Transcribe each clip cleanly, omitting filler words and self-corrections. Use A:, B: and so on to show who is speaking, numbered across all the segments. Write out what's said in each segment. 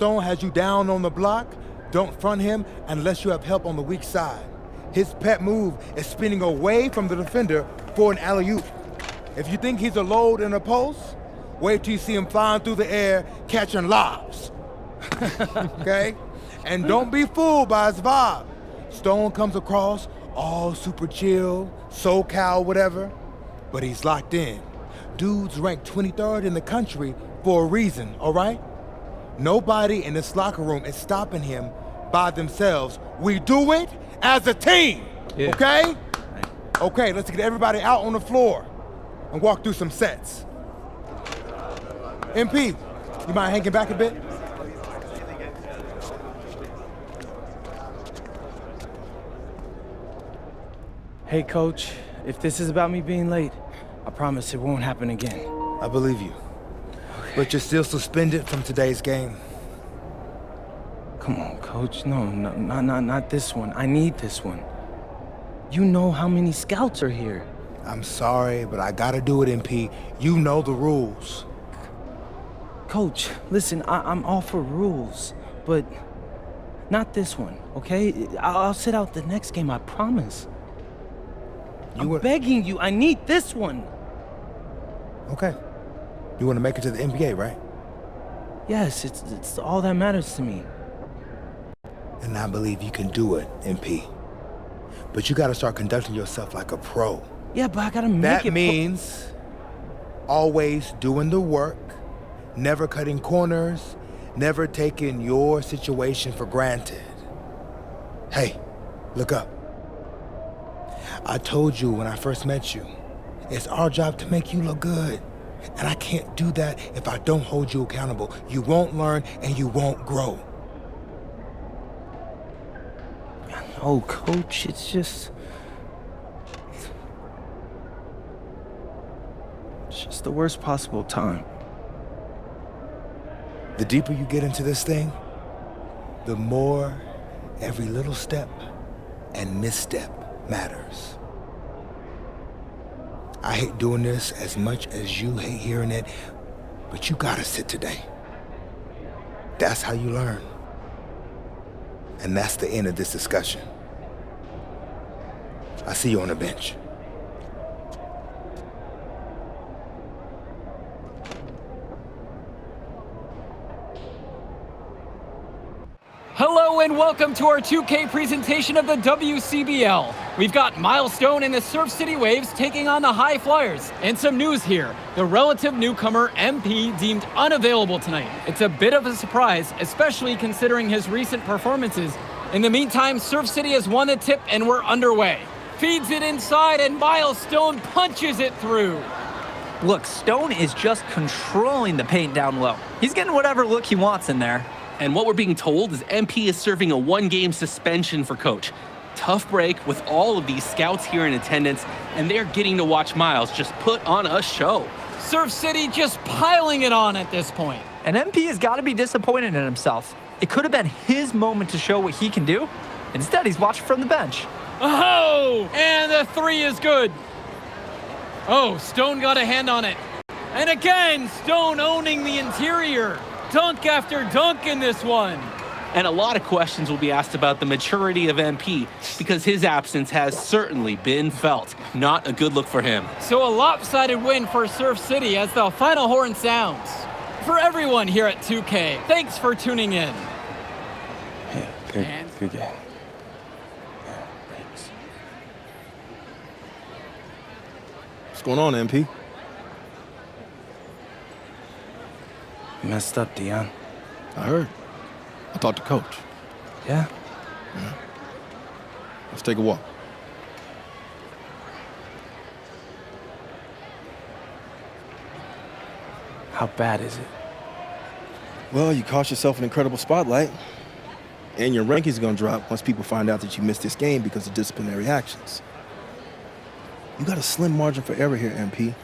A: Stone has you down on the block, don't front him unless you have help on the weak side. His pet move is spinning away from the defender for an alley-oop. If you think he's a load in a post, wait till you see him flying through the air, catching lobs. Okay? And don't be fooled by his vibe. Stone comes across all super chill, SoCal, whatever, but he's locked in. Dude's ranked 23rd in the country for a reason, all right? Nobody in this locker room is stopping him by themselves. We do it as a team, okay? Okay, let's get everybody out on the floor and walk through some sets. MP, you mind hanging back a bit?
B: Hey, Coach, if this is about me being late, I promise it won't happen again.
A: I believe you. But you're still suspended from today's game.
B: Come on, Coach. No, not this one. I need this one. You know how many scouts are here.
A: I'm sorry, but I gotta do it, MP. You know the rules.
B: Coach, listen, I'm all for rules, but not this one, okay? I'll sit out the next game, I promise. I'm begging you, I need this one.
A: Okay. You want to make it to the NBA, right?
B: Yes, it's all that matters to me.
A: And I believe you can do it, MP. But you gotta start conducting yourself like a pro.
B: Yeah, but I gotta make it.
A: That means always doing the work, never cutting corners, never taking your situation for granted. Hey, look up. I told you when I first met you, it's our job to make you look good. And I can't do that if I don't hold you accountable. You won't learn and you won't grow.
B: No, Coach, it's just the worst possible time.
A: The deeper you get into this thing, the more every little step and misstep matters. I hate doing this as much as you hate hearing it, but you gotta sit today. That's how you learn. And that's the end of this discussion. I see you on the bench.
C: Hello and welcome to our 2K presentation of the WCBL. We've got Milestone and the Surf City Waves taking on the High Flyers. And some news here. The relative newcomer MP deemed unavailable tonight. It's a bit of a surprise, especially considering his recent performances. In the meantime, Surf City has won the tip and we're underway. Feeds it inside and Milestone punches it through.
D: Look, Stone is just controlling the paint down low. He's getting whatever look he wants in there.
E: And what we're being told is MP is serving a one-game suspension for Coach. Tough break with all of these scouts here in attendance, and they're getting to watch Miles just put on a show.
C: Surf City just piling it on at this point.
D: And MP has got to be disappointed in himself. It could have been his moment to show what he can do. Instead, he's watching from the bench.
C: Oh, and the three is good. Oh, Stone got a hand on it. And again, Stone owning the interior. Dunk after dunk in this one.
E: And a lot of questions will be asked about the maturity of MP because his absence has certainly been felt. Not a good look for him.
C: So a lopsided win for Surf City as the final horn sounds. For everyone here at 2K, thanks for tuning in.
B: Yeah, good game. Yeah, thanks.
F: What's going on, MP?
B: You messed up, Dion.
F: I heard. I talked to Coach.
B: Yeah?
F: Yeah. Let's take a walk.
B: How bad is it?
F: Well, you cost yourself an incredible spotlight. And your ranking's gonna drop once people find out that you missed this game because of disciplinary actions. You got a slim margin for error here, MP.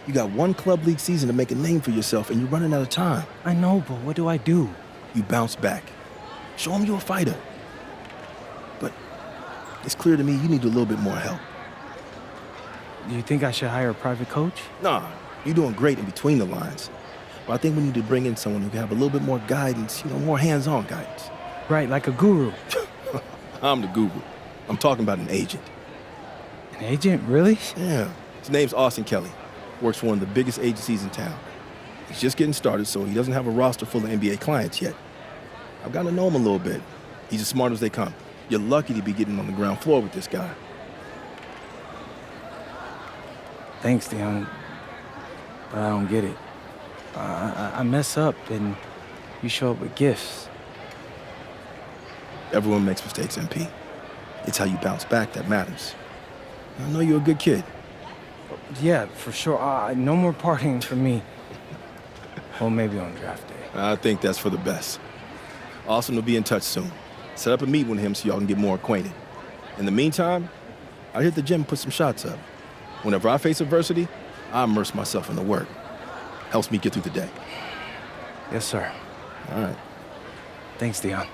F: You got one club league season to make a name for yourself, and you're running out of time.
B: I know, but what do I do?
F: You bounce back. Show them you're a fighter. But it's clear to me you need a little bit more help.
B: Do you think I should hire a private coach?
F: Nah, you're doing great in between the lines. But I think we need to bring in someone who can have a little bit more guidance, more hands-on guidance.
B: Right, like a guru.
F: I'm the guru. I'm talking about an agent.
B: An agent, really?
F: Yeah. His name's Austin Kelly. Works for one of the biggest agencies in town. He's just getting started, so he doesn't have a roster full of NBA clients yet. I've gotten to know him a little bit. He's as smart as they come. You're lucky to be getting on the ground floor with this guy.
B: Thanks, Dion. But I don't get it. I mess up, and you show up with gifts.
F: Everyone makes mistakes, MP. It's how you bounce back that matters. I know you're a good kid.
B: Yeah, for sure. No more partying for me. Well, maybe on draft day.
F: I think that's for the best. Austin will be in touch soon. Set up a meet with him so y'all can get more acquainted. In the meantime, I'll hit the gym and put some shots up. Whenever I face adversity, I immerse myself in the work. Helps me get through the day.
B: Yes, sir.
F: All right.
B: Thanks, Dion.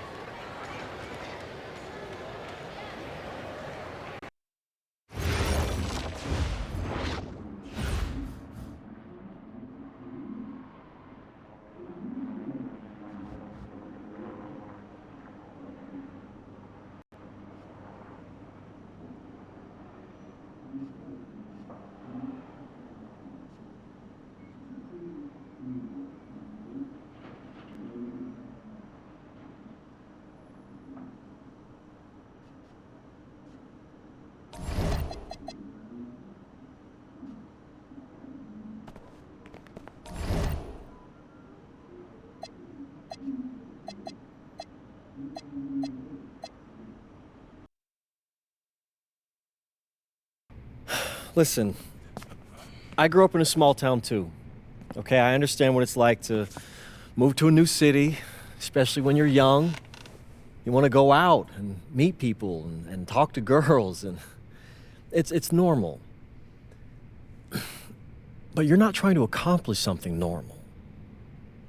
G: Listen, I grew up in a small town too. Okay, I understand what it's like to move to a new city, especially when you're young. You want to go out and meet people and talk to girls, and it's normal. But you're not trying to accomplish something normal.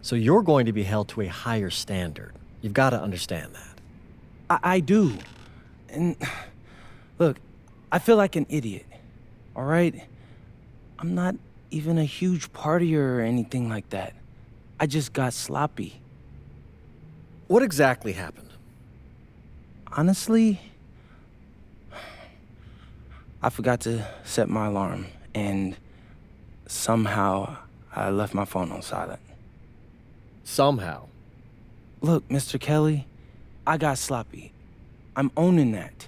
G: So you're going to be held to a higher standard. You've got to understand that.
B: I do. And look, I feel like an idiot. All right? I'm not even a huge partier or anything like that. I just got sloppy.
G: What exactly happened?
B: Honestly, I forgot to set my alarm, and somehow I left my phone on silent.
G: Somehow.
B: Look, Mr. Kelly, I got sloppy. I'm owning that.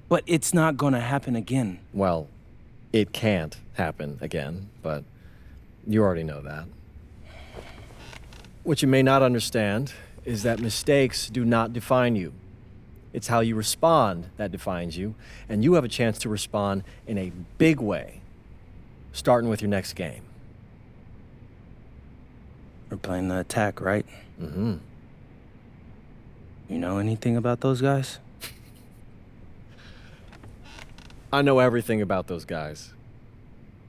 B: But it's not gonna happen again.
G: Well, it can't happen again, but you already know that. What you may not understand is that mistakes do not define you. It's how you respond that defines you, and you have a chance to respond in a big way, starting with your next game.
B: We're playing the attack, right?
G: Mm-hmm.
B: You know anything about those guys?
G: I know everything about those guys.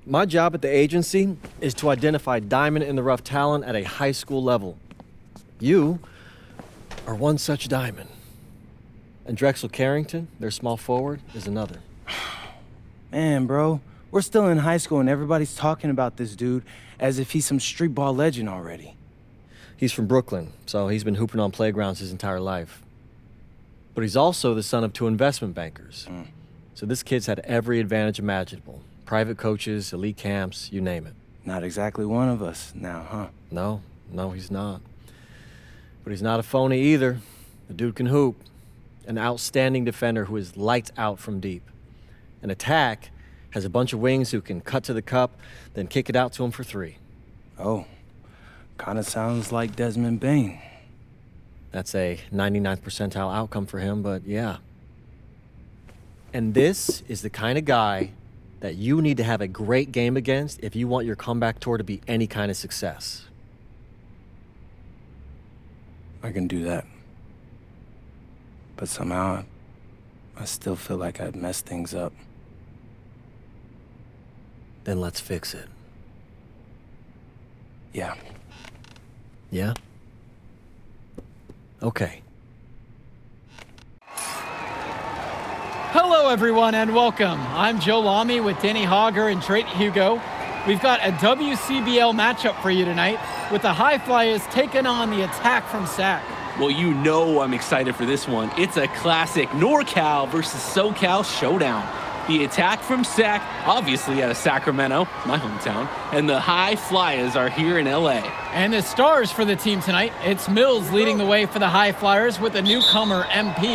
G: My job at the agency is to identify diamond-in-the-rough talent at a high school level. You are one such diamond. And Drexel Carrington, their small forward, is another.
B: Man, bro, we're still in high school and everybody's talking about this dude as if he's some street ball legend already.
G: He's from Brooklyn, so he's been hooping on playgrounds his entire life. But he's also the son of two investment bankers. So this kid's had every advantage imaginable. Private coaches, elite camps, you name it.
B: Not exactly one of us now, huh?
G: No, he's not. But he's not a phony either. The dude can hoop. An outstanding defender who is lights out from deep. An attack has a bunch of wings who can cut to the cup, then kick it out to him for three.
B: Oh, kind of sounds like Desmond Bain.
G: That's a 99th percentile outcome for him, but yeah. And this is the kind of guy that you need to have a great game against if you want your comeback tour to be any kind of success.
B: I can do that. But somehow, I still feel like I'd messed things up.
G: Then let's fix it.
B: Yeah.
G: Yeah? Okay.
C: Hello, everyone, and welcome. I'm Joe Lamy with Danny Hogger and Drake Hugo. we've got a WCBL matchup for you tonight with the High Flyers taking on the Attack from Sac.
E: Well, you know I'm excited for this one. It's a classic NorCal versus SoCal showdown. The Attack from Sac, obviously out of Sacramento, my hometown, and the High Flyers are here in LA.
C: And the stars for the team tonight, it's Mills leading the way for the High Flyers with the newcomer MP,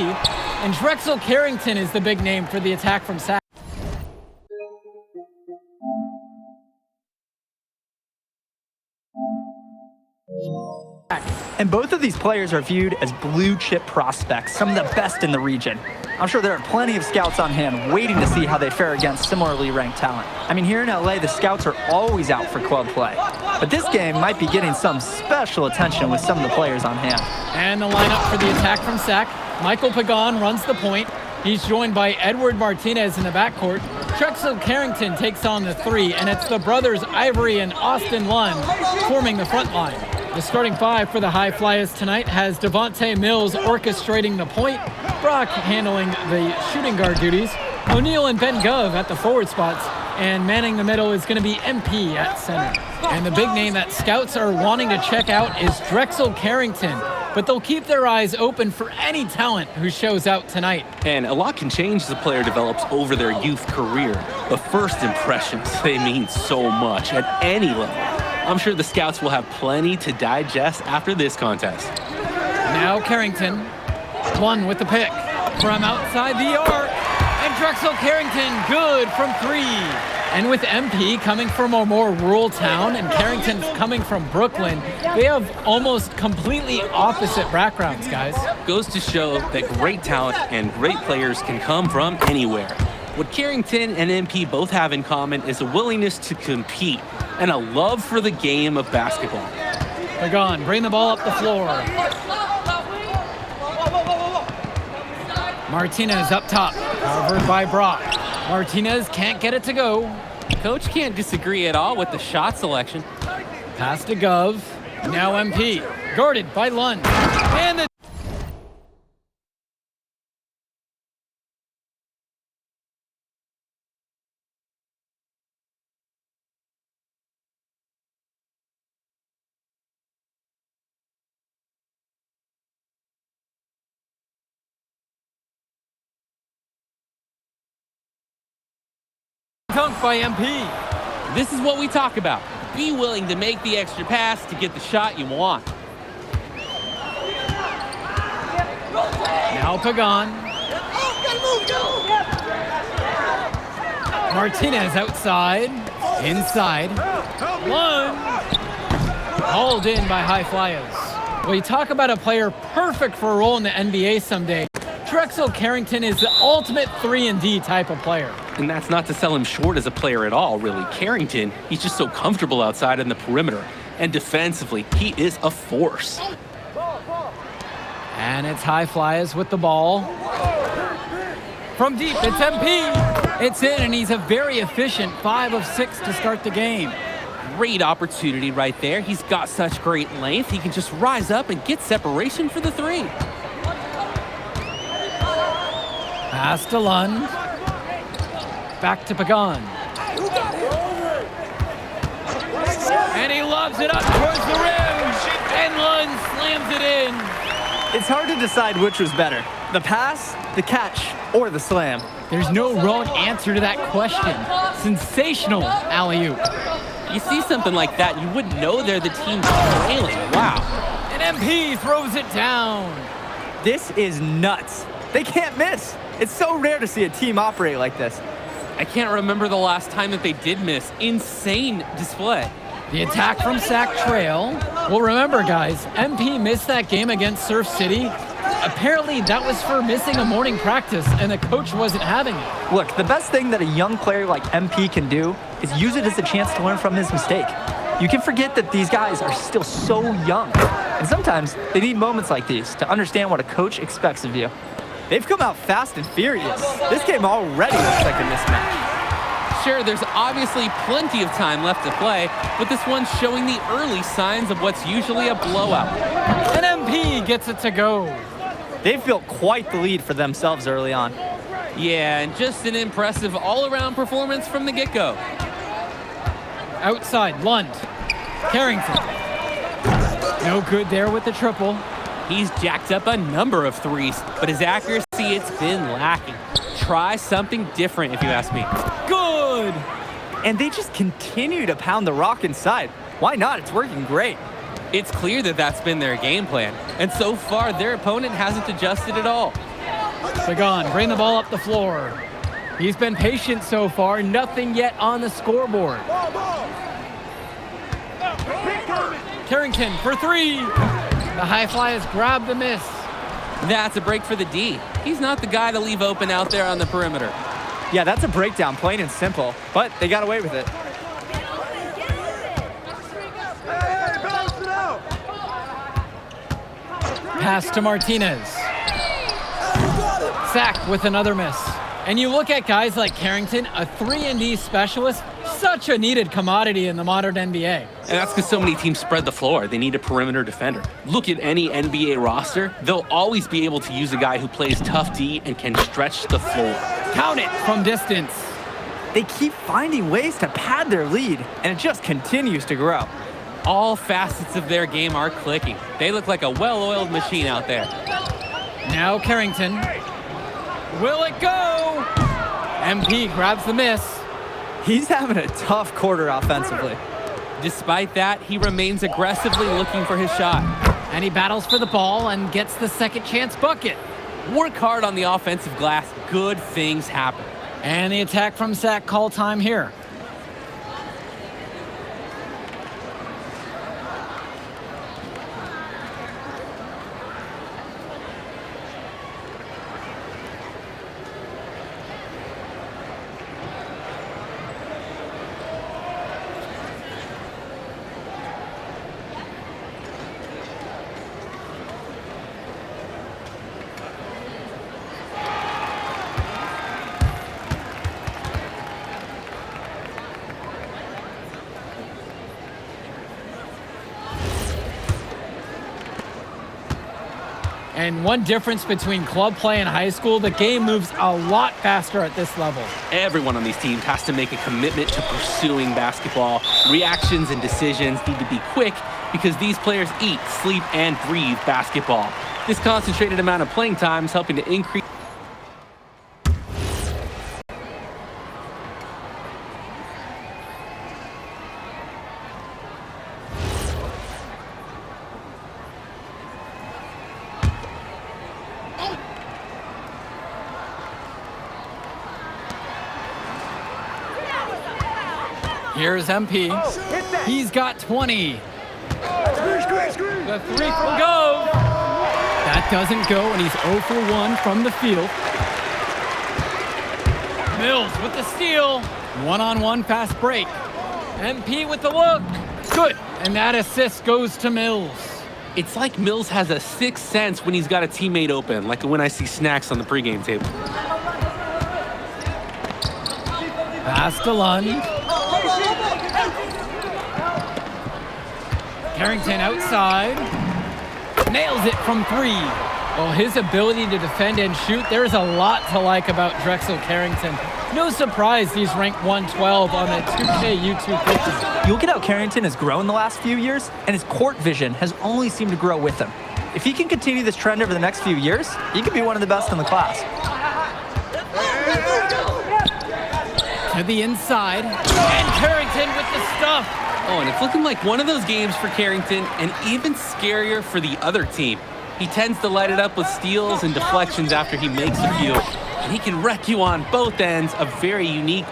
C: and Drexel Carrington is the big name for the Attack from Sac.
D: And both of these players are viewed as blue chip prospects, some of the best in the region. I'm sure there are plenty of scouts on hand waiting to see how they fare against similarly ranked talent. I mean, here in LA, the scouts are always out for club play. But this game might be getting some special attention with some of the players on hand.
C: And the lineup for the Attack from Sac, Michael Pagan runs the point. He's joined by Edward Martinez in the backcourt. Drexel Carrington takes on the three, and it's the brothers Ivory and Austin Lund forming the front line. The starting five for the High Flyers tonight has Devontae Mills orchestrating the point, Brock handling the shooting guard duties, O'Neal and Ben Gov at the forward spots, and manning the middle is going to be MP at center. And the big name that scouts are wanting to check out is Drexel Carrington, but they'll keep their eyes open for any talent who shows out tonight.
E: And a lot can change as a player develops over their youth career, but first impressions, they mean so much at any level. I'm sure the scouts will have plenty to digest after this contest.
C: Now Carrington, one with the pick from outside the arc, and Drexel Carrington good from three. And with MP coming from a more rural town and Carrington coming from Brooklyn, they have almost completely opposite backgrounds, guys.
E: Goes to show that great talent and great players can come from anywhere. What Carrington and MP both have in common is a willingness to compete and a love for the game of basketball.
C: Pagan, bring the ball up the floor. Martinez up top, covered by Brock. Martinez can't get it to go.
E: Coach can't disagree at all with the shot selection.
C: Pass to Gov. Now MP, guarded by Lund. And the dunk by MP.
E: This is what we talk about. Be willing to make the extra pass to get the shot you want.
C: Now Pagan. Martinez outside. Inside. One. Hauled in by High Flyers. Well, you talk about a player perfect for a role in the NBA someday. Drexel Carrington is the ultimate 3-and-D type of player.
E: And that's not to sell him short as a player at all, really. Carrington, he's just so comfortable outside in the perimeter. And defensively, he is a force.
C: And it's High Flyers with the ball. From deep, it's MP. It's in, and he's a very efficient 5 of 6 to start the game.
E: Great opportunity right there. He's got such great length. He can just rise up and get separation for the three.
C: Pass to Lund. Back to Pagan. And he lobs it up towards the rim. And Lund slams it in.
D: It's hard to decide which was better, the pass, the catch, or the slam.
C: There's no wrong answer to that question. Sensational alley-oop.
E: You see something like that, you wouldn't know they're the team trailing. Wow.
C: And MP throws it down.
D: This is nuts. They can't miss. It's so rare to see a team operate like this.
E: I can't remember the last time that they did miss. Insane display.
C: The Attack from Sac trail. Well, remember, guys, MP missed that game against Surf City. Apparently, that was for missing a morning practice, and the coach wasn't having it.
D: Look, the best thing that a young player like MP can do is use it as a chance to learn from his mistake. You can forget that these guys are still so young, and sometimes they need moments like these to understand what a coach expects of you. They've come out fast and furious. This game already looks like a mismatch.
E: Sure, there's obviously plenty of time left to play, but this one's showing the early signs of what's usually a blowout.
C: And MP gets it to go.
D: They've built quite the lead for themselves early on.
E: Yeah, and just an impressive all-around performance from the get-go.
C: Outside, Lund. Carrington. No good there with the triple.
E: He's jacked up a number of threes, but his accuracy, it's been lacking. Try something different, if you ask me.
D: Good! And they just continue to pound the rock inside. Why not? It's working great.
E: It's clear that that's been their game plan, and so far their opponent hasn't adjusted at all.
C: Pagan, bring the ball up the floor. He's been patient so far, nothing yet on the scoreboard. Carrington for three. The high flyers grab the miss.
E: That's a break for the D. He's not the guy to leave open out there on the perimeter.
D: Yeah, that's a breakdown, plain and simple, but they got away with it.
C: Pass to Martinez. Sack with another miss. And you look at guys like Carrington, a 3-and-D specialist, such a needed commodity in the modern NBA.
E: And that's because so many teams spread the floor. They need a perimeter defender. Look at any NBA roster. They'll always be able to use a guy who plays tough D and can stretch the floor.
C: Count it from distance.
D: They keep finding ways to pad their lead, and it just continues to grow.
E: All facets of their game are clicking. They look like a well-oiled machine out there.
C: Now Carrington. Will it go? MP grabs the miss.
D: He's having a tough quarter offensively.
E: Despite that, he remains aggressively looking for his shot.
C: And he battles for the ball and gets the second chance bucket.
E: Work hard on the offensive glass. Good things happen.
C: And the attack from Sack call time here. And one difference between club play and high school, the game moves a lot faster at this level.
E: Everyone on these teams has to make a commitment to pursuing basketball. Reactions and decisions need to be quick because these players eat, sleep, and breathe basketball. This concentrated amount of playing time is helping to increase.
C: Here's MP. He's got 20. The three from go. That doesn't go, and he's 0 for 1 from the field. Mills with the steal. One-on-one fast break. MP with the look. Good. And that assist goes to Mills.
E: It's like Mills has a sixth sense when he's got a teammate open, like when I see snacks on the pregame table.
C: Pass to Lund. Carrington outside. Nails it from three. Well, his ability to defend and shoot, there's a lot to like about Drexel Carrington. No surprise he's ranked 112 on the 2K YouTube 50.
D: You look at how Carrington has grown the last few years, and his court vision has only seemed to grow with him. If he can continue this trend over the next few years, he could be one of the best in the class.
C: To the inside, and Carrington with the stuff.
E: Oh, and it's looking like one of those games for Carrington, and even scarier for the other team. He tends to light it up with steals and deflections after he makes a few, and he can wreck you on both ends, a very unique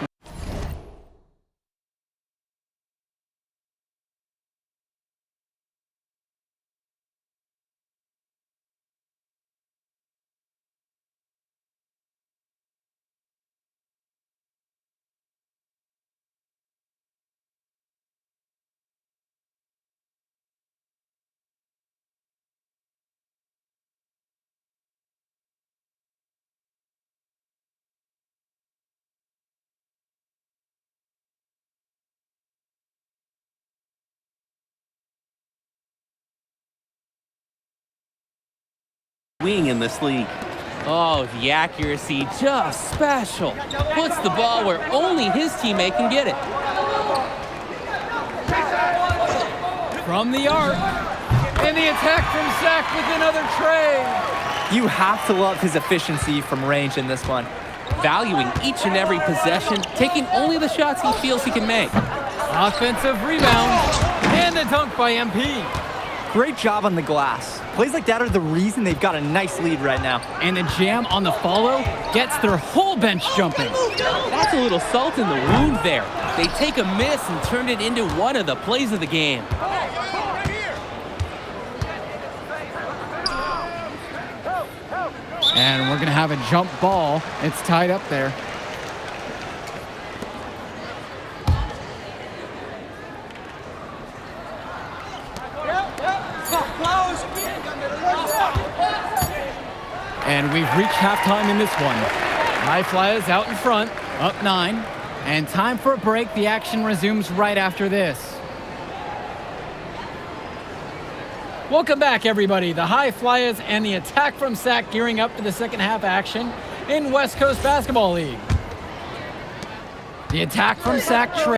E: wing in this league. Oh, the accuracy, just special. Puts the ball where only his teammate can get it.
C: from the arc. And the attack from Zach with another tray.
D: You have to love his efficiency from range in this one.
E: Valuing each and every possession, taking only the shots he feels he can make.
C: Offensive rebound. And the dunk by MP.
D: Great job on the glass. Plays like that are the reason they've got a nice lead right now.
C: And the jam on the follow gets their whole bench jumping.
E: That's a little salt in the wound there. They take a miss and turn it into one of the plays of the game.
C: And we're going to have a jump ball. It's tied up there. And we've reached halftime in this one. High Flyers out in front, up 9. And time for a break. The action resumes right after this. Welcome back, everybody. The High Flyers and the attack from Sac gearing up for the second half action in West Coast Basketball League. The attack from Sac trail.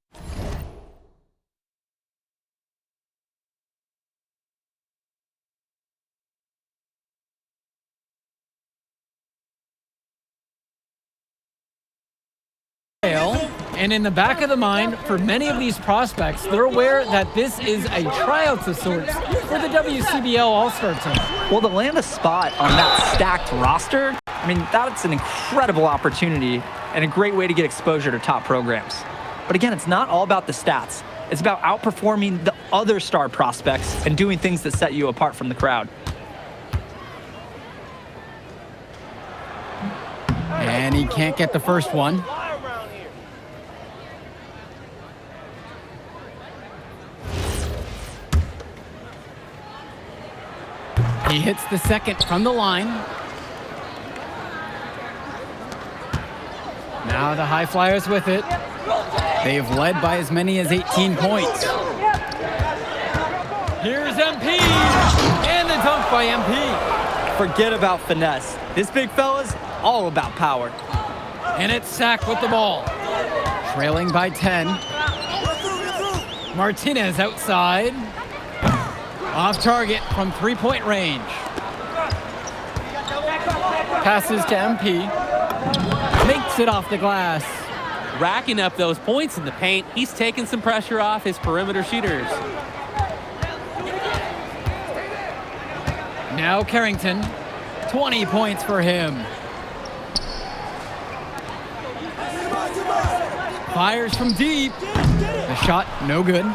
C: And in the back of the mind, for many of these prospects, they're aware that this is a tryout of sorts for the WCBL All-Star team.
D: Well, to land a spot on that stacked roster, I mean, that's an incredible opportunity and a great way to get exposure to top programs. But again, it's not all about the stats. It's about outperforming the other star prospects and doing things that set you apart from the crowd.
C: And he can't get the first one. He hits the second from the line. Now the High Flyers with it. They've led by as many as 18 points. Here's MP, and the dunk by MP.
D: Forget about finesse. This big fella's all about power.
C: And it's Sac with the ball. Trailing by 10. Martinez outside. Off target from three-point range. Passes to MP. Makes it off the glass.
E: Racking up those points in the paint, he's taking some pressure off his perimeter shooters.
C: Now Carrington. 20 points for him. Fires from deep. The shot no good.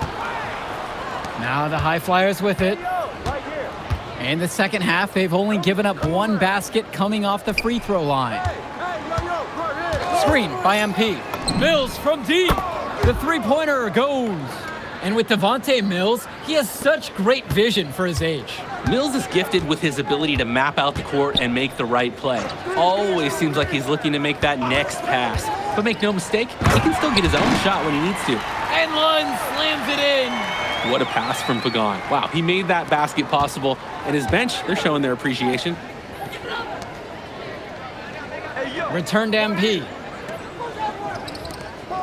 C: Now the High Flyers with it. In the second half, they've only given up one basket coming off the free throw line. Screen by MP. Mills from deep. The three-pointer goes. And with Devontae Mills, he has such great vision for his age.
E: Mills is gifted with his ability to map out the court and make the right play. Always seems like he's looking to make that next pass. But make no mistake, he can still get his own shot when he needs to.
C: And Lund slams it in.
E: What a pass from Pagan. Wow, he made that basket possible. And his bench, they're showing their appreciation.
C: Return to MP.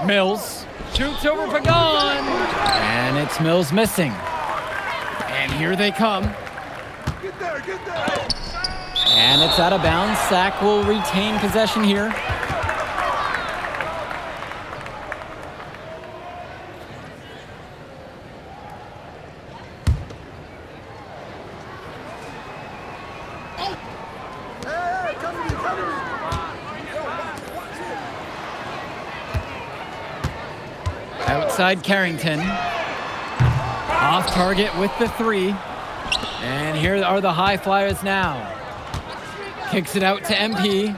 C: Mills shoots over Pagan. And it's Mills missing. And here they come. And it's out of bounds. Sac will retain possession here. Outside Carrington. Off target with the three. And here are the High Flyers now. Kicks it out to MP.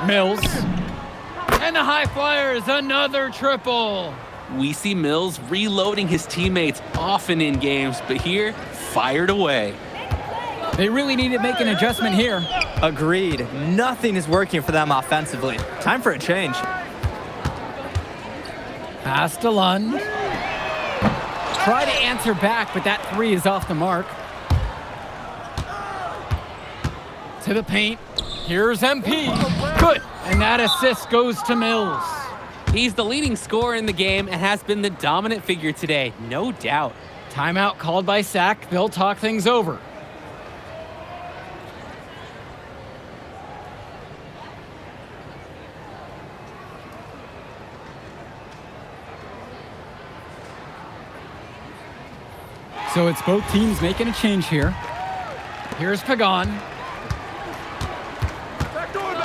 C: Mills. And the High Flyers, another triple.
E: We see Mills reloading his teammates often in games, but here, fired away.
C: They really need to make an adjustment here.
D: Agreed. Nothing is working for them offensively. Time for a change.
C: Pass to Lund. Try to answer back, but that three is off the mark. To the paint. Here's MP. Good. And that assist goes to Mills.
E: He's the leading scorer in the game and has been the dominant figure today, no doubt.
C: Timeout called by Sack. They'll talk things over. So it's both teams making a change here. Here's Pagan.
A: Back door.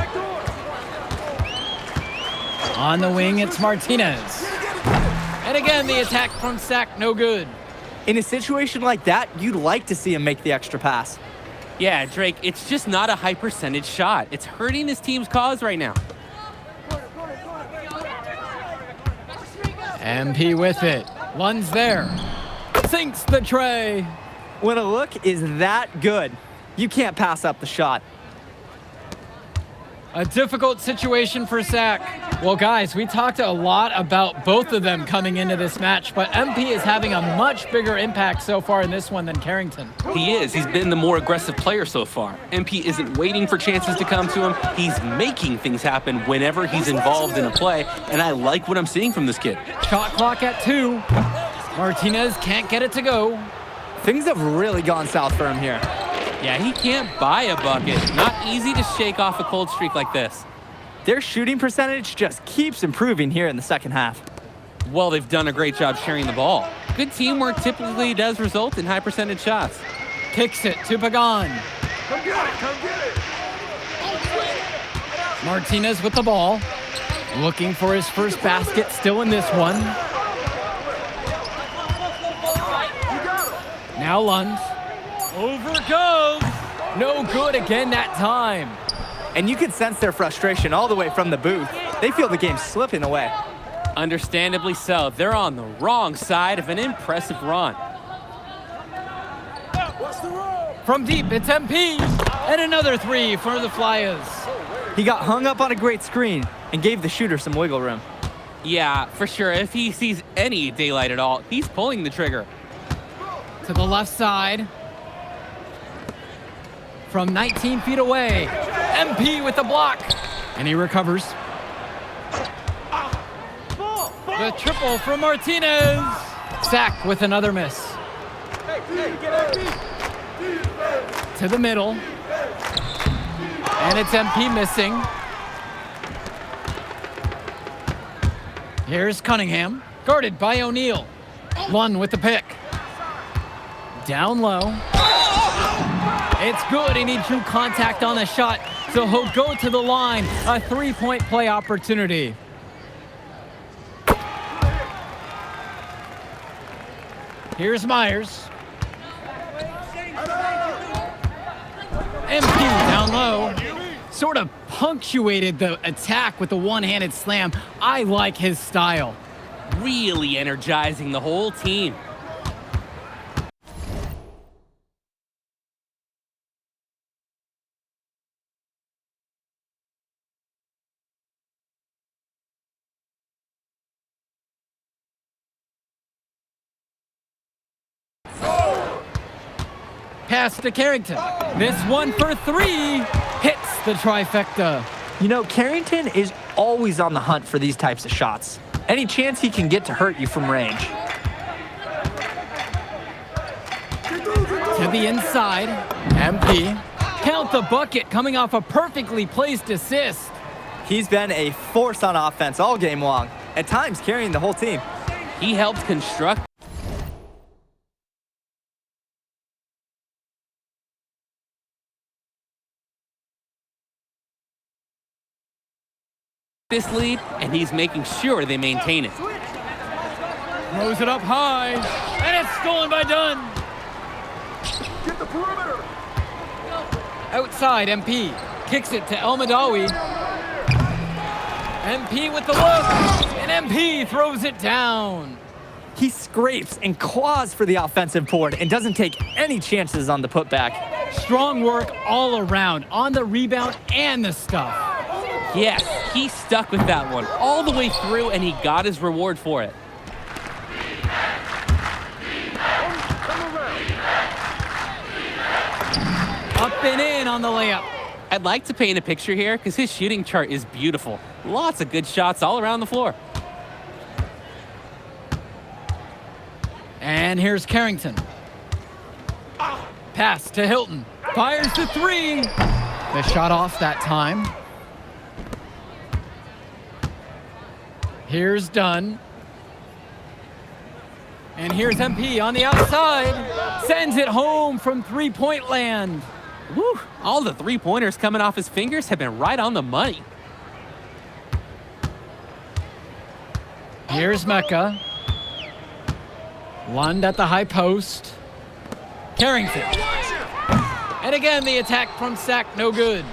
C: On the wing, it's Martinez. And again, the attack from Sack, no good.
D: In a situation like that, you'd like to see him make the extra pass.
E: Yeah, Drake, it's just not a high percentage shot. It's hurting his team's cause right now.
C: MP with it. Lund's there. Sinks the tray.
D: When a look is that good, you can't pass up the shot.
C: A difficult situation for Sack. Well, guys, we talked a lot about both of them coming into this match, but MP is having a much bigger impact so far in this one than Carrington.
E: He is. He's been the more aggressive player so far. MP isn't waiting for chances to come to him. He's making things happen whenever he's involved in a play, and I like what I'm seeing from this kid.
C: Shot clock at 2. Martinez can't get it to go.
D: Things have really gone south for him here.
E: Yeah, he can't buy a bucket. Not easy to shake off a cold streak like this.
D: Their shooting percentage just keeps improving here in the second half.
E: Well, they've done a great job sharing the ball. Good teamwork typically does result in high percentage shots.
C: Kicks it to Pagan.
A: Come get it.
C: Martinez with the ball. Looking for his first basket still in this one. Now Lund. Over goes. No good again that time.
D: And you can sense their frustration all the way from the booth. They feel the game slipping away.
E: Understandably so. They're on the wrong side of an impressive run.
C: From deep, it's MP. And another 3 for the Flyers.
D: He got hung up on a great screen and gave the shooter some wiggle room.
E: Yeah, for sure. If he sees any daylight at all, he's pulling the trigger.
C: To the left side. From 19 feet away. MP with the block. And he recovers. The triple from Martinez. Sack with another miss. To the middle. And it's MP missing. Here's Cunningham. Guarded by O'Neal. Lund with the pick. Down low. It's good. He needs true contact on the shot, so he'll go to the line. A 3-point play opportunity. Here's Myers. MP down low. Sort of punctuated the attack with the one-handed slam. I like his style.
E: Really energizing the whole team.
C: Pass to Carrington. This one for 3 hits the trifecta.
D: You know, Carrington is always on the hunt for these types of shots. Any chance he can get to hurt you from range.
C: To the inside, MP. Count the bucket coming off a perfectly placed assist.
D: He's been a force on offense all game long, at times carrying the whole team.
E: He helped construct this lead, and he's making sure they maintain it.
C: Throws it up high, and it's stolen by Dunn.
A: Get the perimeter.
C: Outside, MP kicks it to El Madawi. MP with the look, and MP throws it down.
D: He scrapes and claws for the offensive board and doesn't take any chances on the putback.
C: Strong work all around, on the rebound and the stuff.
E: Yes, he stuck with that one all the way through, and he got his reward for it.
C: Up and in on the layup.
E: I'd like to paint a picture here because his shooting chart is beautiful. Lots of good shots all around the floor.
C: And here's Carrington. Pass to Hilton. Fires the three. The shot off that time. Here's Dunn. And here's MP on the outside. Sends it home from three-point land.
E: Woo! All the three-pointers coming off his fingers have been right on the money.
C: Here's Mecca. Lund at the high post. Carrington. And again, the attack from Sack, no good.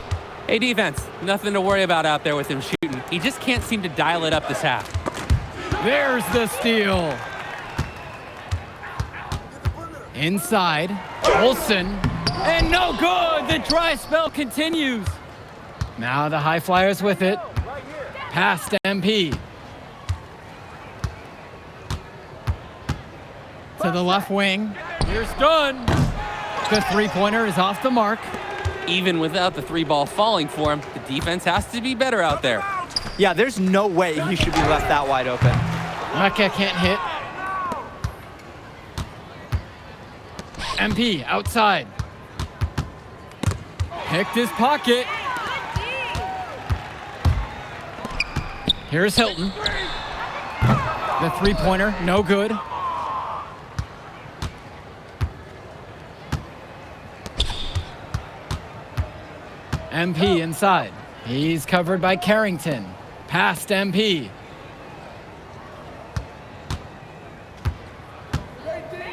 E: Hey, defense, nothing to worry about out there with him shooting. He just can't seem to dial it up this half.
C: There's the steal. Inside, Olsen. And no good! The dry spell continues. Now the High Flyers with it. Pass to MP. To the left wing. Here's Dunn. The three-pointer is off the mark.
E: Even without the three ball falling for him, the defense has to be better out there.
D: Yeah, there's no way he should be left that wide open.
C: Mecca can't hit. MP outside. Picked his pocket. Here's Hilton. The three-pointer, no good. MP inside. He's covered by Carrington. Past MP.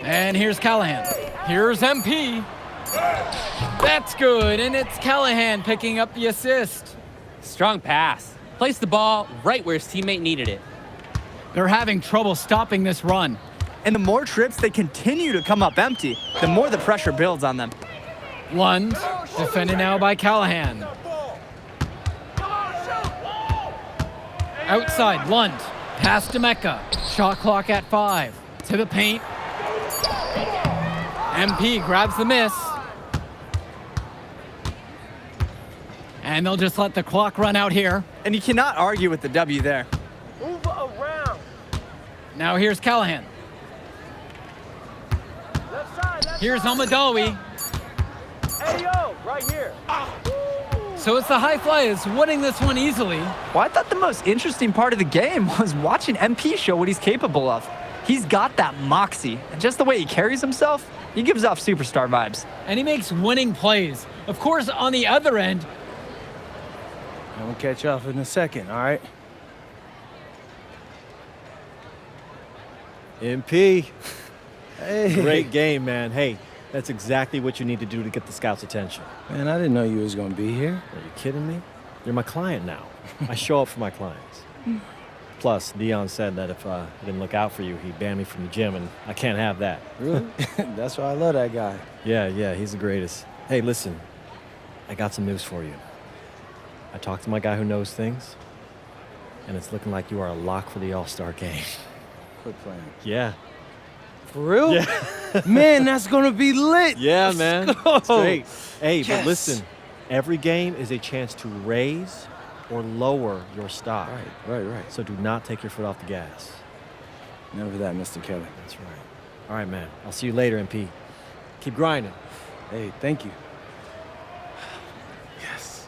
C: And here's Callahan. Here's MP. That's good, and it's Callahan picking up the assist.
E: Strong pass. Placed the ball right where his teammate needed it.
C: They're having trouble stopping this run.
D: And the more trips they continue to come up empty, the more the pressure builds on them.
C: Lund, defended now by Callahan. Outside, Lund. Pass to Mecca. Shot clock at 5. To the paint. MP grabs the miss. And they'll just let the clock run out here.
D: And you cannot argue with the W there.
H: Move around.
C: Now here's Callahan.
H: Left side, left
C: Here's
H: side.
C: Almadawi.
H: Hey, yo, right here.
C: So it's the High Flyers winning this one easily.
D: Well, I thought the most interesting part of the game was watching MP show what he's capable of. He's got that moxie, and just the way he carries himself, he gives off superstar vibes.
C: And he makes winning plays. Of course, on the other end,
B: I'm gonna catch you off in a second, all right?
G: MP.
B: Hey.
G: Great game, man. Hey, that's exactly what you need to do to get the scouts' attention.
B: Man, I didn't know you was gonna be here.
G: Are you kidding me? You're my client now. I show up for my clients. Plus, Dion said that if I didn't look out for you, he'd ban me from the gym, and I can't have that.
B: Really? That's why I love that guy.
G: Yeah, he's the greatest. Hey, listen, I got some news for you. I talked to my guy who knows things, and it's looking like you are a lock for the All-Star game.
B: Quit playing.
G: Yeah.
B: For real?
G: Yeah.
B: Man, that's gonna be lit.
G: Yeah,
B: Let's
G: man.
B: go.
G: It's great. Hey,
B: Yes.
G: but listen, every game is a chance to raise or lower your stock.
B: Right.
G: So do not take your foot off the gas.
B: Never that, Mr. Kelly.
G: That's right. All right, man. I'll see you later, MP. Keep grinding.
B: Hey, thank you.
G: Yes.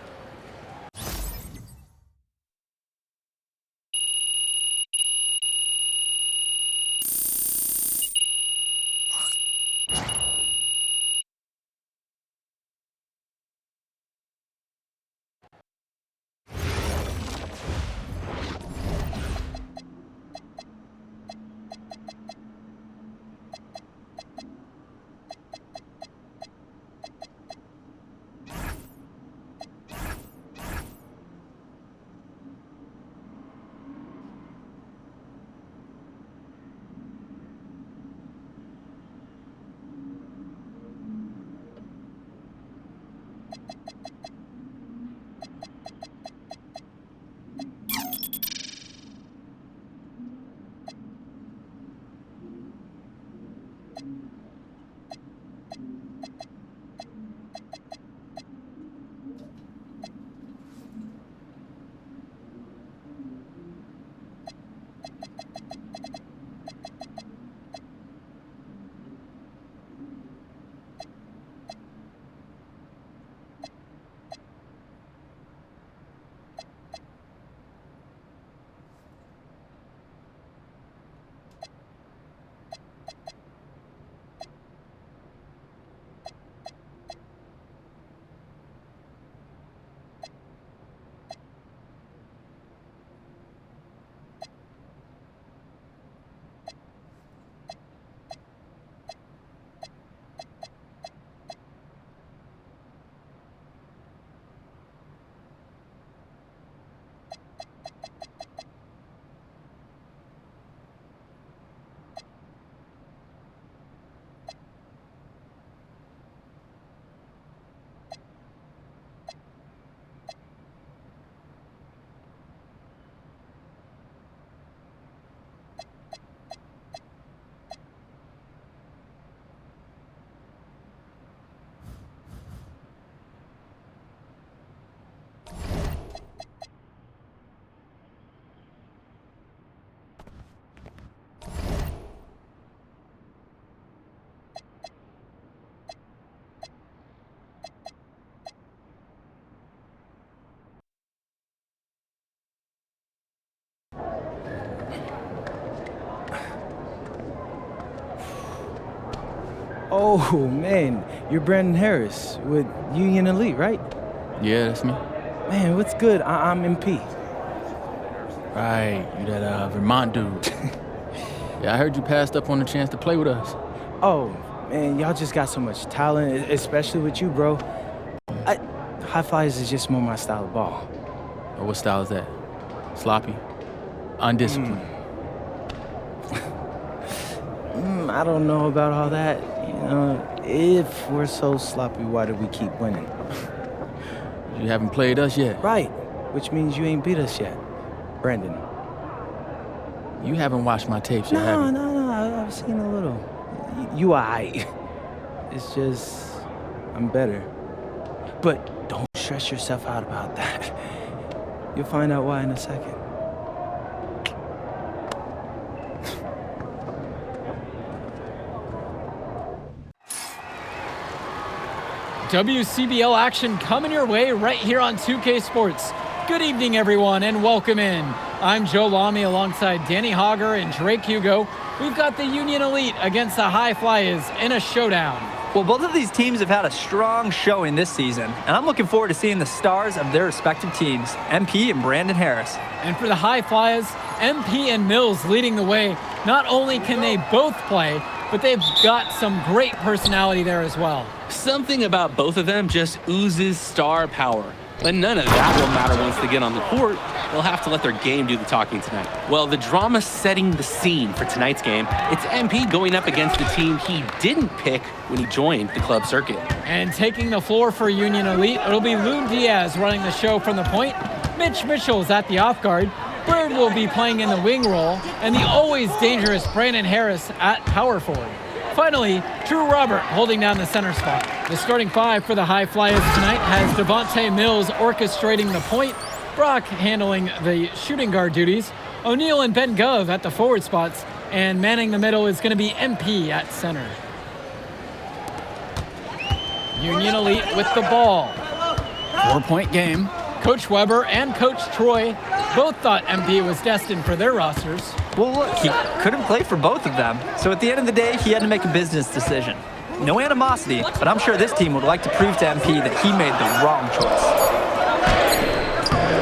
B: Oh, man. You're Brandon Harris with Union Elite, right?
I: Yeah, that's me.
B: Man, what's good? I'm MP.
I: Right, you that Vermont dude. Yeah, I heard you passed up on the chance to play with us.
B: Oh, man, y'all just got so much talent, especially with you, bro. High flyers is just more my style of ball.
I: Or what style is that? Sloppy? Undisciplined?
B: I don't know about all that. You know, if we're so sloppy, why do we keep winning?
I: You haven't played us yet.
B: Right, which means you ain't beat us yet, Brandon.
I: You haven't watched my tapes yet, have you?
B: No, I've seen a little. You aight. It's just, I'm better. But don't stress yourself out about that. You'll find out why in a second.
C: WCBL action coming your way right here on 2K Sports. Good evening, everyone, and welcome in. I'm Joe Lamy alongside Danny Hogger and Drake Hugo. We've got the Union Elite against the High Flyers in a showdown.
D: Well, both of these teams have had a strong showing this season, and I'm looking forward to seeing the stars of their respective teams, MP and Brandon Harris.
C: And for the High Flyers, MP and Mills leading the way. Not only can they both play, but they've got some great personality there as well.
E: Something about both of them just oozes star power. But none of that will matter once they get on the court. They'll have to let their game do the talking tonight. Well, the drama setting the scene for tonight's game, it's MP going up against the team he didn't pick when he joined the club circuit.
C: And taking the floor for Union Elite, it'll be Lou Diaz running the show from the point. Mitch Mitchell's at the off guard. Bird will be playing in the wing role, and the always dangerous Brandon Harris at power forward. Finally, Drew Robert holding down the center spot. The starting five for the High Flyers tonight has Devontae Mills orchestrating the point, Brock handling the shooting guard duties, O'Neal and Ben Gov at the forward spots, and manning the middle is going to be MP at center. Union Elite with the ball.
I: 4-point game.
C: Coach Weber and Coach Troy both thought MP was destined for their rosters.
D: Well, look, he couldn't play for both of them, so at the end of the day, he had to make a business decision. No animosity, but I'm sure this team would like to prove to MP that he made the wrong choice.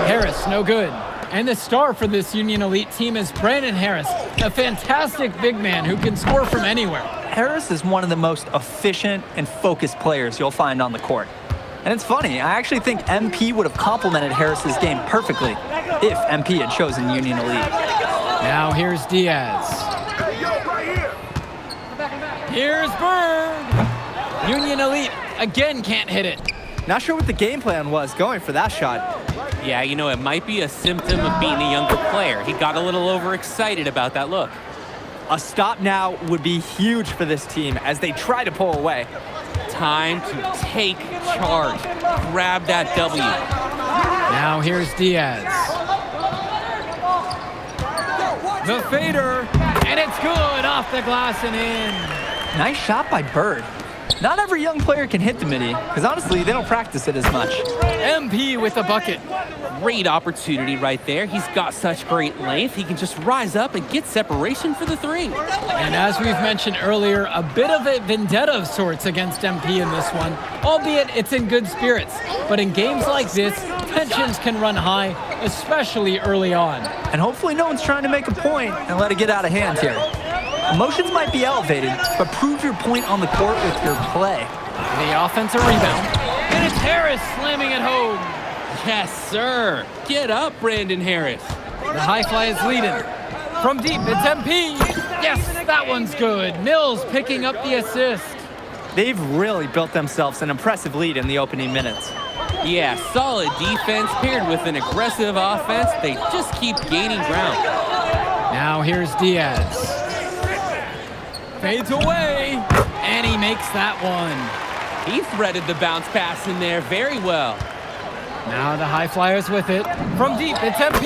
C: Harris, no good. And the star for this Union Elite team is Brandon Harris, a fantastic big man who can score from anywhere.
D: Harris is one of the most efficient and focused players you'll find on the court. And it's funny, I actually think MP would have complemented Harris's game perfectly if MP had chosen Union Elite.
C: Now here's Diaz. Here's Bird. Union Elite again can't hit it.
J: Not sure what the game plan was going for that shot.
E: Yeah, you know, it might be a symptom of being a younger player. He got a little overexcited about that look.
J: A stop now would be huge for this team as they try to pull away.
E: Time to take charge. Grab that W.
C: Now here's Diaz. The fader, and it's good off the glass and in.
D: Nice shot by Bird. Not every young player can hit the midi, because honestly, they don't practice it as much.
C: MP with the bucket.
E: Great opportunity right there. He's got such great length. He can just rise up and get separation for the three.
C: And as we've mentioned earlier, a bit of a vendetta of sorts against MP in this one, albeit it's in good spirits. But in games like this, tensions can run high, especially early on.
D: And hopefully no one's trying to make a point and let it get out of hand here. Emotions might be elevated, but prove your point on the court with your play.
C: The offensive rebound. And it's Harris slamming it home.
E: Yes, sir. Get up, Brandon Harris.
C: The High Flyers leading. From deep, it's MP. Yes, that one's good. Mills picking up the assist.
J: They've really built themselves an impressive lead in the opening minutes.
E: Yeah, solid defense paired with an aggressive offense. They just keep gaining ground.
C: Now here's Diaz. Fades away, and he makes that one.
E: He threaded the bounce pass in there very well.
C: Now the High Flyers with it. From deep, it's MP.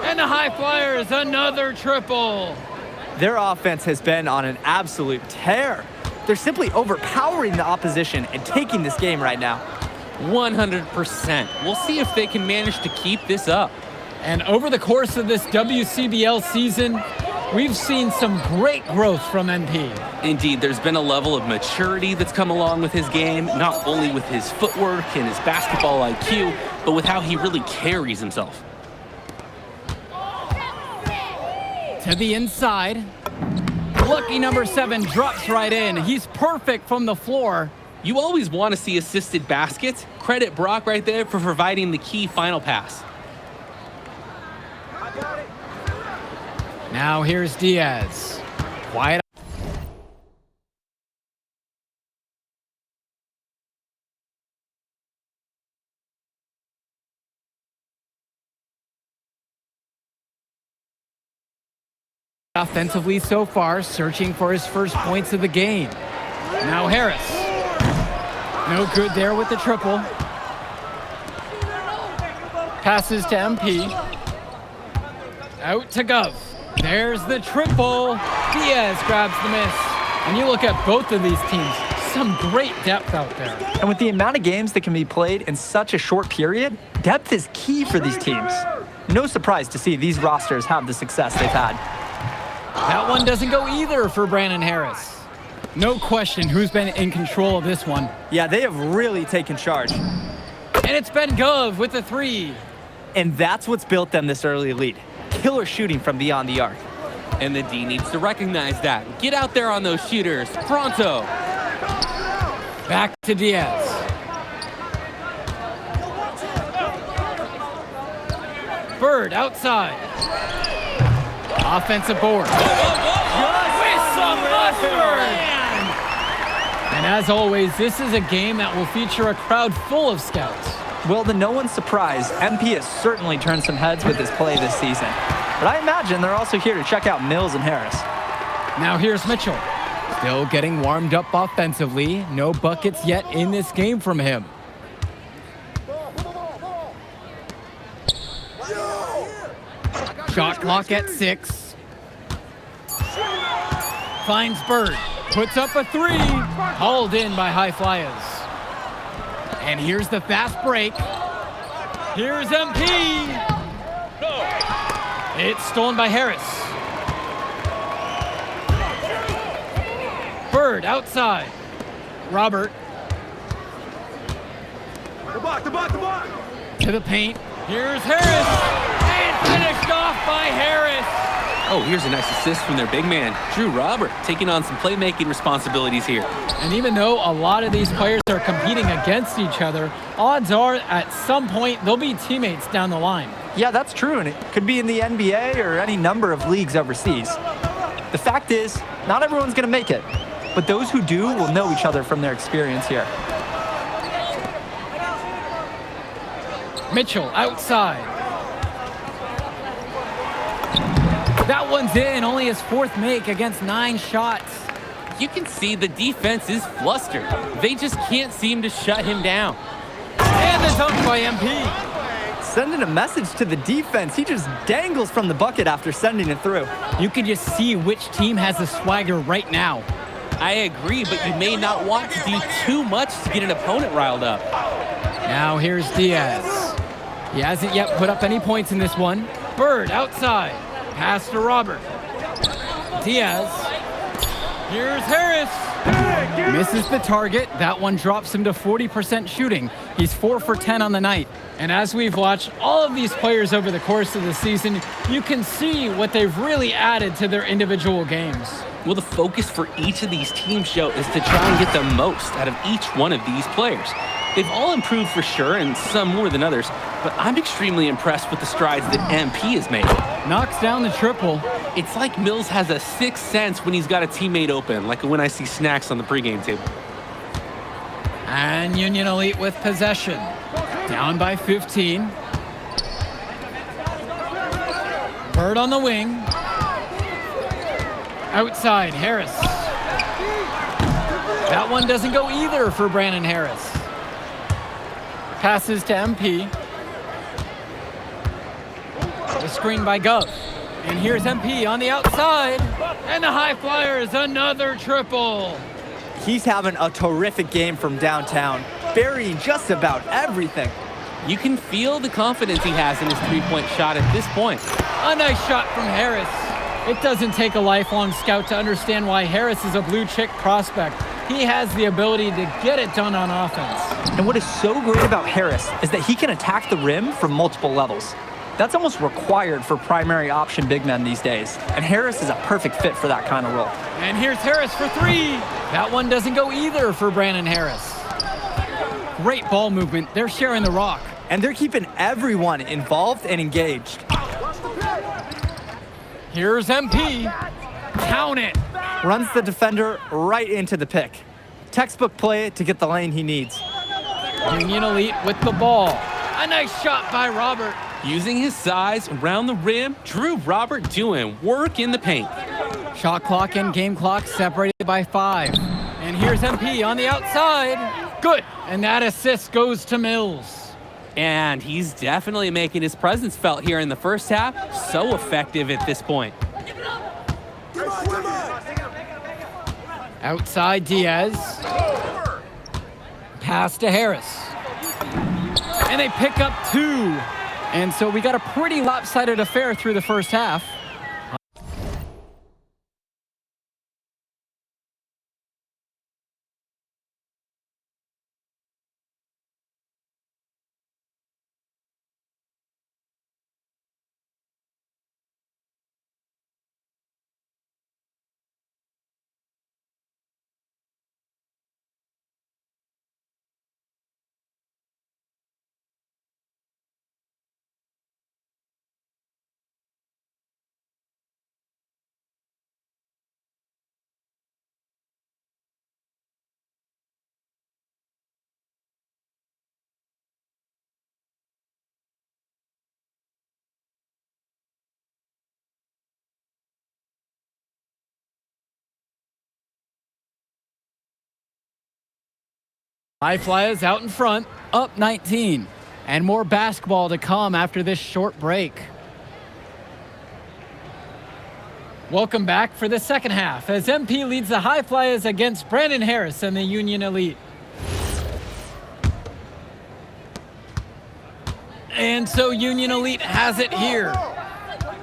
C: And the High Flyers, another triple.
J: Their offense has been on an absolute tear. They're simply overpowering the opposition and taking this game right now.
E: 100%. We'll see if they can manage to keep this up.
C: And over the course of this WCBL season, We've seen some great growth from MP.
E: Indeed, there's been a level of maturity that's come along with his game, not only with his footwork and his basketball IQ, but with how he really carries himself.
C: To the inside. Lucky number 7 drops right in. He's perfect from the floor.
E: You always want to see assisted baskets. Credit Brock right there for providing the key final pass.
C: Now here's Diaz. Quiet. Offensively so far, searching for his first points of the game. Now Harris. No good there with the triple. Passes to MP. Out to Gov. There's the triple. Diaz grabs the miss. And you look at both of these teams, some great depth out there.
J: And with the amount of games that can be played in such a short period, depth is key for these teams. No surprise to see these rosters have the success they've had.
C: That one doesn't go either for Brandon Harris. No question who's been in control of this one.
J: Yeah, they have really taken charge.
C: And it's been Gov with the 3.
J: And that's what's built them this early lead. Killer shooting from beyond the arc.
E: And the D needs to recognize that. Get out there on those shooters. Pronto.
C: Back to Diaz. Bird outside. Offensive board. With some mustard! And as always, this is a game that will feature a crowd full of scouts.
J: Well, to no one's surprise, MP has certainly turned some heads with his play this season. But I imagine they're also here to check out Mills and Harris.
C: Now here's Mitchell. Still getting warmed up offensively. No buckets yet in this game from him. Shot clock at 6. Finds Bird. Puts up a 3. Hauled in by High Flyers. And here's the fast break. Here's MP. It's stolen by Harris. Bird outside. Robert. To the paint. Here's Harris. And finished off by Harris.
E: Oh, here's a nice assist from their big man, Drew Robert, taking on some playmaking responsibilities here.
C: And even though a lot of these players are competing against each other, odds are at some point they'll be teammates down the line.
J: Yeah, that's true, and it could be in the NBA or any number of leagues overseas. The fact is, not everyone's going to make it, but those who do will know each other from their experience here.
C: Mitchell outside. That one's in, only his 4th make against 9 shots.
E: You can see the defense is flustered. They just can't seem to shut him down.
C: And the dunk by MP.
J: Sending a message to the defense. He just dangles from the bucket after sending it through.
C: You can just see which team has the swagger right now.
E: I agree, but you may not want to do too much to get an opponent riled up.
C: Now here's Diaz. He hasn't yet put up any points in this one. Bird outside. Pass to Robert. Diaz. Here's Harris. Misses the target. That one drops him to 40% shooting. He's 4 for 10 on the night. And as we've watched all of these players over the course of the season, you can see what they've really added to their individual games.
E: Well, the focus for each of these teams, Joe, is to try and get the most out of each one of these players. They've all improved for sure, and some more than others, but I'm extremely impressed with the strides that MP has made.
C: Knocks down the triple.
E: It's like Mills has a sixth sense when he's got a teammate open, like when I see snacks on the pregame table.
C: And Union Elite with possession. Down by 15. Bird on the wing. Outside, Harris. That one doesn't go either for Brandon Harris. Passes to MP. The screen by Gov. And here's MP on the outside. And the High Flyers, another triple.
J: He's having a terrific game from downtown, burying just about everything.
E: You can feel the confidence he has in his three-point shot at this point.
C: A nice shot from Harris. It doesn't take a lifelong scout to understand why Harris is a blue-chip prospect. He has the ability to get it done on offense.
J: And what is so great about Harris is that he can attack the rim from multiple levels. That's almost required for primary option big men these days. And Harris is a perfect fit for that kind of role.
C: And here's Harris for three. That one doesn't go either for Brandon Harris. Great ball movement. They're sharing the rock.
J: And they're keeping everyone involved and engaged.
C: Here's MP. Count it.
J: Runs the defender right into the pick. Textbook play to get the lane he needs.
C: Union Elite with the ball. A nice shot by Robert.
E: Using his size around the rim, Drew Robert doing work in the paint.
C: Shot clock and game clock separated by 5. And here's MP on the outside. Good. And that assist goes to Mills.
E: And he's definitely making his presence felt here in the first half. So effective at this point.
C: Outside Diaz. Pass to Harris. And they pick up 2. And so we got a pretty lopsided affair through the first half. High Flyers out in front, up 19. And more basketball to come after this short break. Welcome back for the second half as MP leads the High Flyers against Brandon Harris and the Union Elite. And so Union Elite has it here.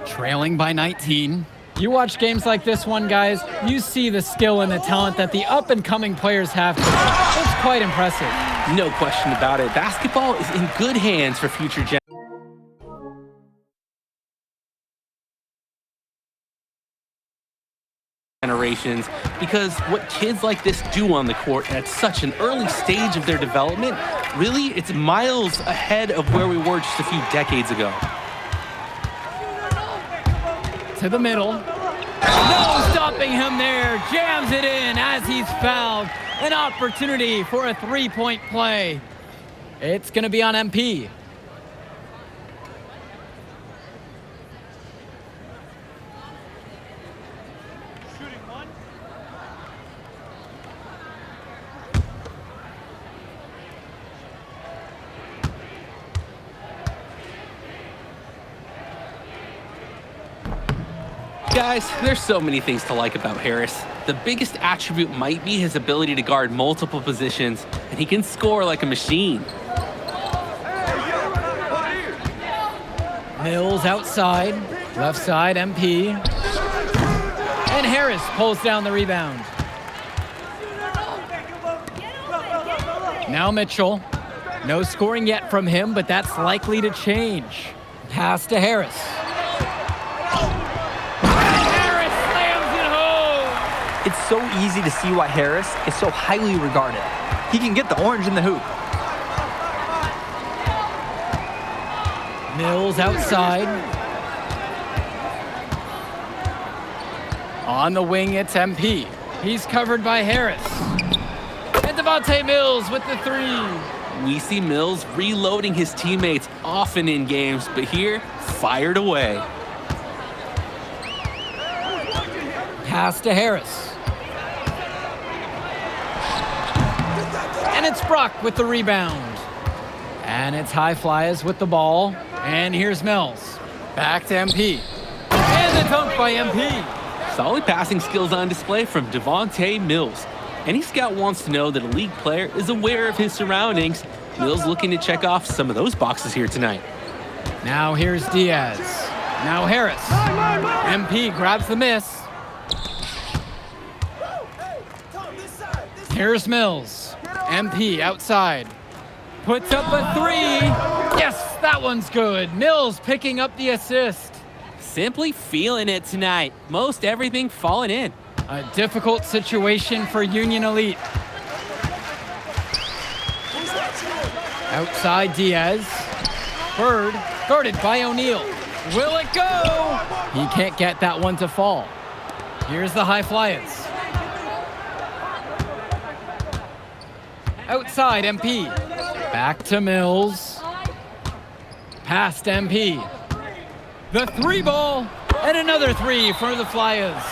C: Trailing by 19. You watch games like this one, guys, you see the skill and the talent that the up-and-coming players have. It's quite impressive.
E: No question about it. Basketball is in good hands for future generations because what kids like this do on the court at such an early stage of their development, really, it's miles ahead of where we were just a few decades ago.
C: To the middle. No stopping him there. Jams it in as he's fouled. An opportunity for a three-point play. It's going to be on MP.
E: Guys, there's so many things to like about Harris. The biggest attribute might be his ability to guard multiple positions, and he can score like a machine.
C: Mills outside, left side MP. And Harris pulls down the rebound. Now Mitchell. No scoring yet from him, but that's likely to change. Pass to Harris.
J: It's so easy to see why Harris is so highly regarded. He can get the orange in the hoop.
C: Mills outside. On the wing, it's MP. He's covered by Harris. And Devontae Mills with the 3.
E: We see Mills reloading his teammates often in games, but here, fired away.
C: Pass to Harris. And it's Brock with the rebound. And it's High Flyers with the ball. And here's Mills. Back to MP. And the dunk by MP.
E: Solid passing skills on display from Devontae Mills. Any scout wants to know that a league player is aware of his surroundings. Mills looking to check off some of those boxes here tonight.
C: Now here's Diaz. Now Harris. MP grabs the miss. Here's Mills. MP outside. Puts up a three. Yes, that one's good. Mills picking up the assist.
E: Simply feeling it tonight. Most everything falling in.
C: A difficult situation for Union Elite. Outside Diaz. Bird, guarded by O'Neal. Will it go? He can't get that one to fall. Here's the High Flyers. Outside MP. Back to Mills. Past MP. The three ball, and another three for the Flyers.